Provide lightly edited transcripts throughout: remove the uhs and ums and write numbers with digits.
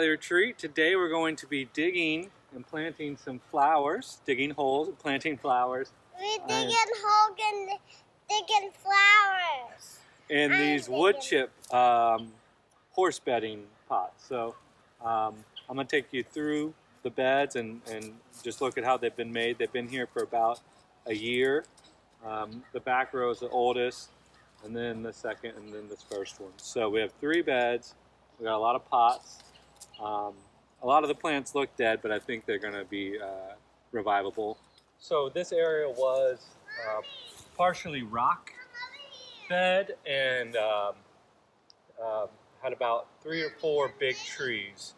the retreat. Today we're going to be digging and planting some flowers, digging holes and planting flowers. We're digging holes and digging flowers. In these wood chip horse bedding pots. So I'm going to take you through the beds and just look at how they've been made. They've been here for about a year. The back row is the oldest, and then the second, and then this first one. So we have 3 beds. We got a lot of pots. A lot of the plants look dead, but I think they're going to be revivable. So this area was partially rock bed and had about 3 or 4 big trees,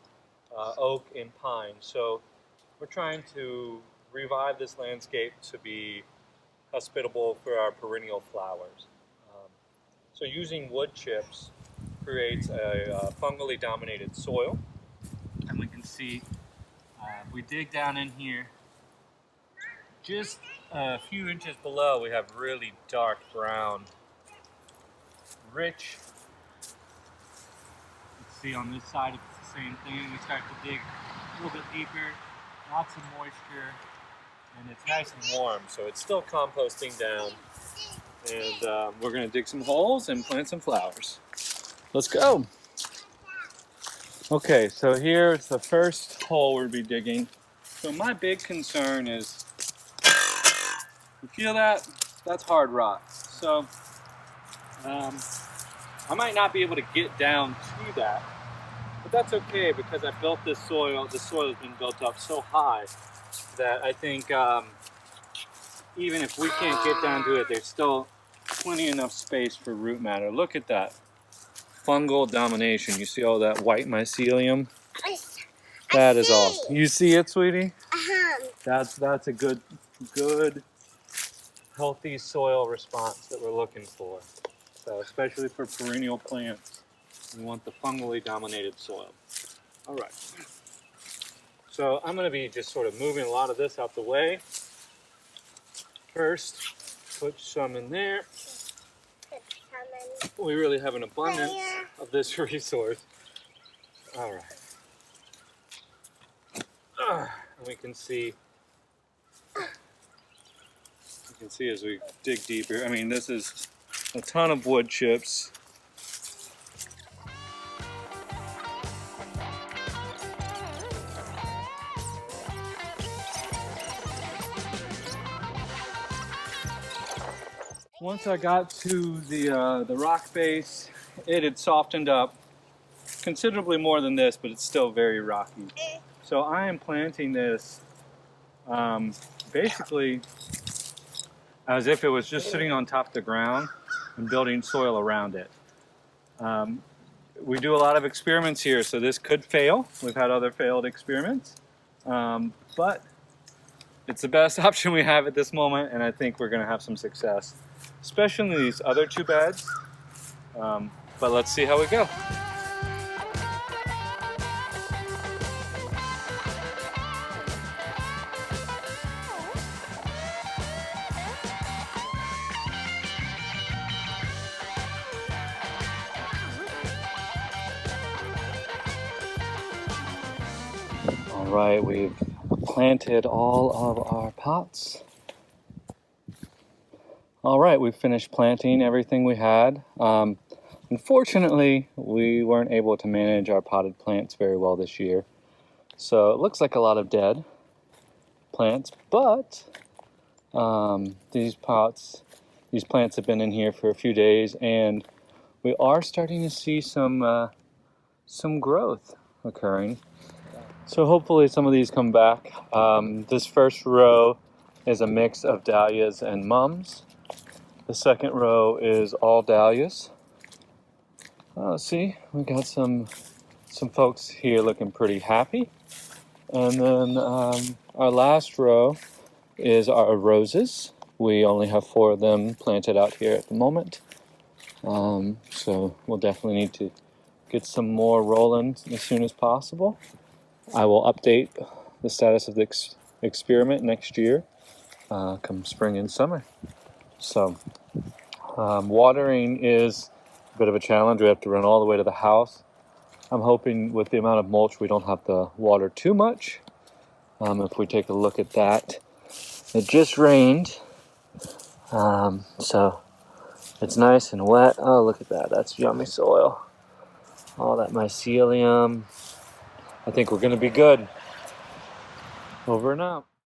oak and pine. So we're trying to revive this landscape to be hospitable for our perennial flowers. So using wood chips creates a fungally dominated soil, and we can see if we dig down in here just a few inches below, we have really dark brown, rich. You can see on this side it's the same thing. We start to dig a little bit deeper, lots of moisture, and it's nice and warm, so it's still composting down. And we're going to dig some holes and plant some flowers. Let's go. Okay, so here's the first hole we'll be digging. So my big concern is, you feel that? That's hard rock. So I might not be able to get down to that, but that's okay because I built this soil. The soil has been built up so high that I think even if we can't get down to it, there's still plenty enough space for root matter. Look at that fungal domination. You see all that white mycelium? That is awesome. You see it, sweetie? That's a good healthy soil response that we're looking for. So especially for perennial plants, we want the fungally dominated soil. All right. So I'm going to be just sort of moving a lot of this out the way. First, put some in there. We really have an abundance of this resource. All right. And we can see as we dig deeper. I mean, this is a ton of wood chips. Once I got to the rock base, it had softened up considerably more than this, but it's still very rocky. So I am planting this basically as if it was just sitting on top of the ground and building soil around it. We do a lot of experiments here, so this could fail. We've had other failed experiments, but it's the best option we have at this moment, and I think we're going to have some success, especially in these other 2 beds. But let's see how we go. All right, we've planted all of our pots. All right, we've finished planting everything we had. Unfortunately, we weren't able to manage our potted plants very well this year. So it looks like a lot of dead plants, but these plants have been in here for a few days, and we are starting to see some growth occurring. So hopefully some of these come back. This first row is a mix of dahlias and mums. The second row is all dahlias. See, we got some folks here looking pretty happy. And then our last row is our roses. We only have 4 of them planted out here at the moment. So we'll definitely need to get some more rolling as soon as possible. I will update the status of the experiment next year, come spring and summer. So watering is a bit of a challenge. We have to run all the way to the house. I'm hoping with the amount of mulch we don't have to water too much. If we take a look at that, it just rained, so it's nice and wet. Oh, look at that. That's yummy soil. All that mycelium. I think we're going to be good. Over and out.